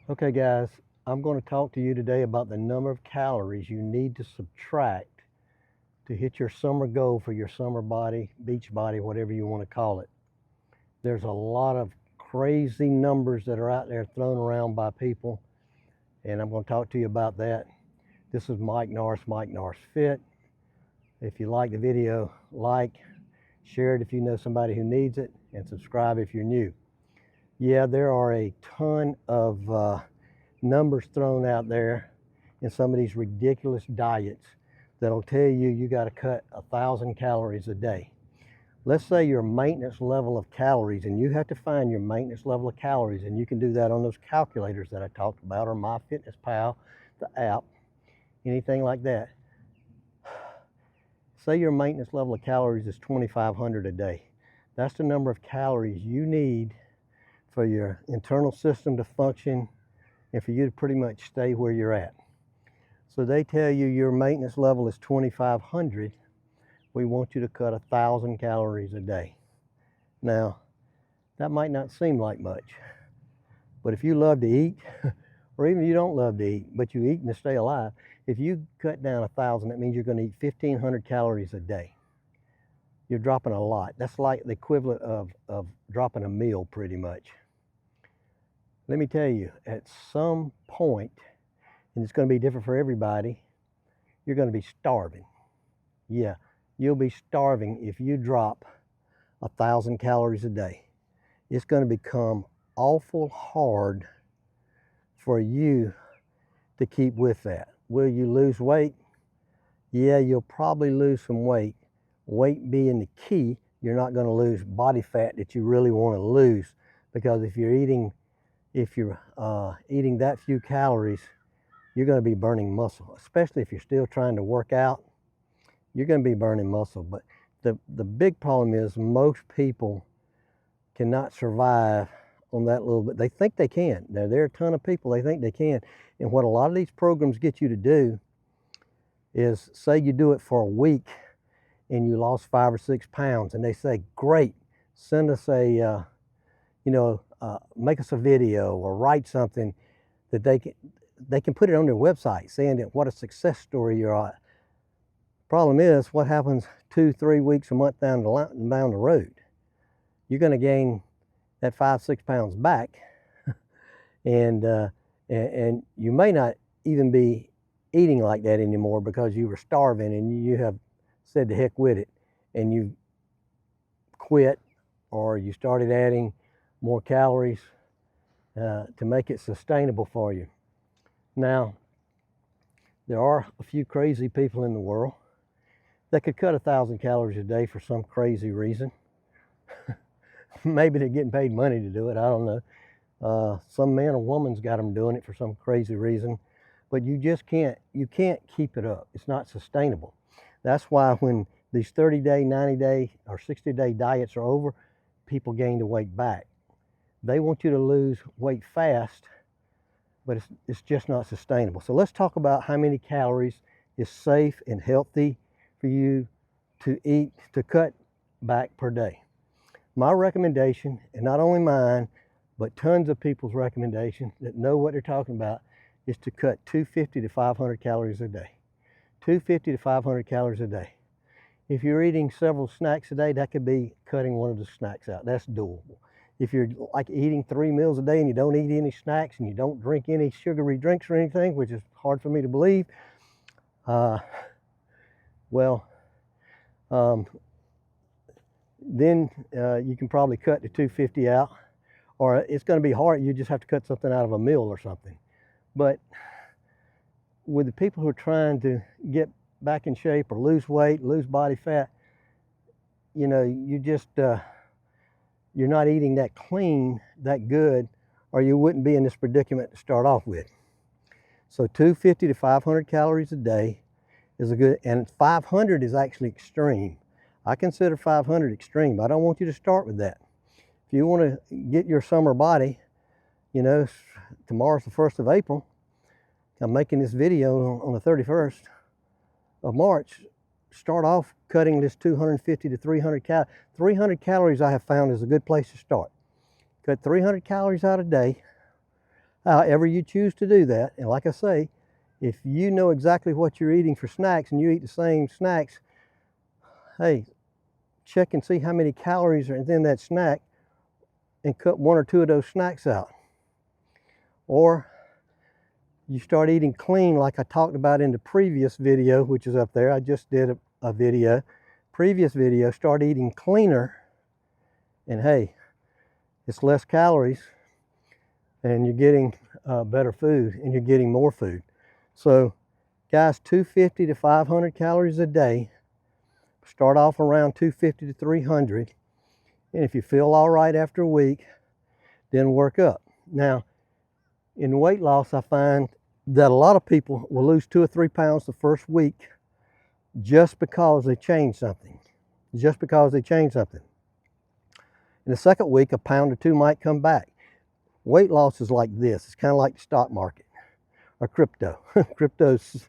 Okay guys, I'm going to talk to you today about the number of calories you need to subtract to hit your summer goal for your summer body, beach body, whatever you want to call it. There's a lot of crazy numbers that are out there thrown around by people, and I'm going to talk to you about that. This is Mike Norris Fit. If you like the video, like, share it if you know somebody who needs it, and subscribe if you're new. Yeah, there are a ton of numbers thrown out there in some of these ridiculous diets that'll tell you you got to cut 1,000 calories a day. Let's say your maintenance level of calories, and you have to find your maintenance level of calories, and you can do that on those calculators that I talked about, or MyFitnessPal, the app, anything like that. Say your maintenance level of calories is 2,500 a day. That's the number of calories you need for your internal system to function and for you to pretty much stay where you're at. So they tell you your maintenance level is 2,500. We want you to cut 1,000 calories a day. Now, that might not seem like much, but if you love to eat, or even if you don't love to eat, but you eat to stay alive, if you cut down 1,000, that means you're going to eat 1,500 calories a day. You're dropping a lot. That's like the equivalent of dropping a meal pretty much. Let me tell you, at some point, and it's going to be different for everybody, you're going to be starving. Yeah, you'll be starving if you drop 1,000 calories a day. It's going to become awful hard for you to keep with that. Will you lose weight? Yeah, you'll probably lose some weight. Weight being the key, you're not going to lose body fat that you really want to lose, because if you're eating that few calories, you're going to be burning muscle, especially if you're still trying to work out. You're going to be burning muscle. But the big problem is most people cannot survive on that little bit. They think they can. Now, there are a ton of people, they think they can. And what a lot of these programs get you to do is, say you do it for a week and you lost 5 or 6 pounds, and they say, great, send us a, make us a video or write something that they can put it on their website saying that what a success story you're at. Problem is, what happens 2, 3 weeks, a month down the road? You're going to gain that 5, 6 pounds back, and you may not even be eating like that anymore because you were starving and you have said to heck with it, and you quit, or you started adding more calories to make it sustainable for you. Now, there are a few crazy people in the world that could cut 1,000 calories a day for some crazy reason. Maybe they're getting paid money to do it, I don't know. Some man or woman's got them doing it for some crazy reason, but you can't keep it up. It's not sustainable. That's why when these 30-day, 90-day, or 60-day diets are over, people gain the weight back. They want you to lose weight fast, but it's just not sustainable. So let's talk about how many calories is safe and healthy for you to eat, to cut back per day. My recommendation, and not only mine, but tons of people's recommendation that know what they're talking about, is to cut 250 to 500 calories a day. 250 to 500 calories a day. If you're eating several snacks a day, that could be cutting one of the snacks out. That's doable. If you're like eating 3 meals a day and you don't eat any snacks and you don't drink any sugary drinks or anything, which is hard for me to believe, then you can probably cut the 250 out, or it's going to be hard. You just have to cut something out of a meal or something. But with the people who are trying to get back in shape or lose weight, lose body fat, you're not eating that clean, that good, or you wouldn't be in this predicament to start off with. So 250 to 500 calories a day is a good, and 500 is actually extreme. I consider 500 extreme. I don't want you to start with that. If you want to get your summer body, tomorrow's the 1st of April. I'm making this video on the 31st of March. Start off cutting this 250 to 300 calories. 300 calories I have found is a good place to start. Cut 300 calories out a day, However you choose to do that, and like I say, if you know exactly what you're eating for snacks and you eat the same snacks, hey, check and see how many calories are in that snack and cut 1 or 2 of those snacks out. Or you start eating clean like I talked about in the previous video, which is up there. I just did a video, previous video, start eating cleaner, and hey, it's less calories and you're getting better food and you're getting more food. So guys, 250 to 500 calories a day. Start off around 250 to 300. And if you feel all right after a week, then work up. Now, in weight loss, I find that a lot of people will lose 2 or 3 pounds the first week just because they change something. Just because they change something. In the second week, 1 pound or 2 might come back. Weight loss is like this. It's kind of like the stock market or crypto. Crypto's,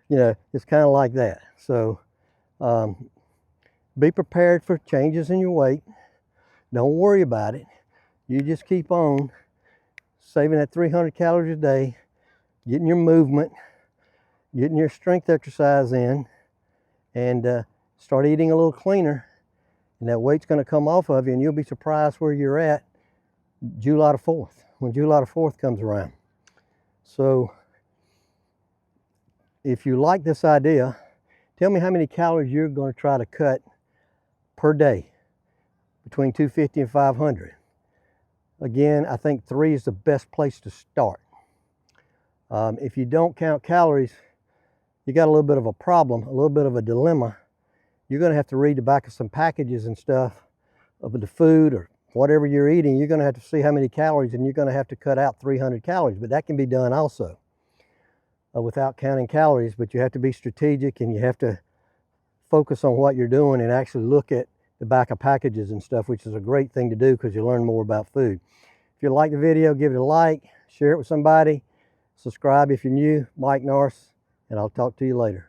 it's kind of like that. So be prepared for changes in your weight. Don't worry about it. You just keep on saving that 300 calories a day, getting your movement, getting your strength exercise in, and start eating a little cleaner, and that weight's going to come off of you, and you'll be surprised where you're at July the 4th, when July the 4th comes around. So if you like this idea, tell me how many calories you're going to try to cut per day, between 250 and 500. Again, I think 3 is the best place to start. If you don't count calories, you got a little bit of a problem, a little bit of a dilemma. You're going to have to read the back of some packages and stuff of the food or whatever you're eating. You're going to have to see how many calories, and you're going to have to cut out 300 calories. But that can be done also without counting calories. But you have to be strategic, and you have to focus on what you're doing and actually look at the back of packages and stuff, which is a great thing to do because you learn more about food. If you like the video, give it a like, share it with somebody, subscribe if you're new. Mike Norris, and I'll talk to you later.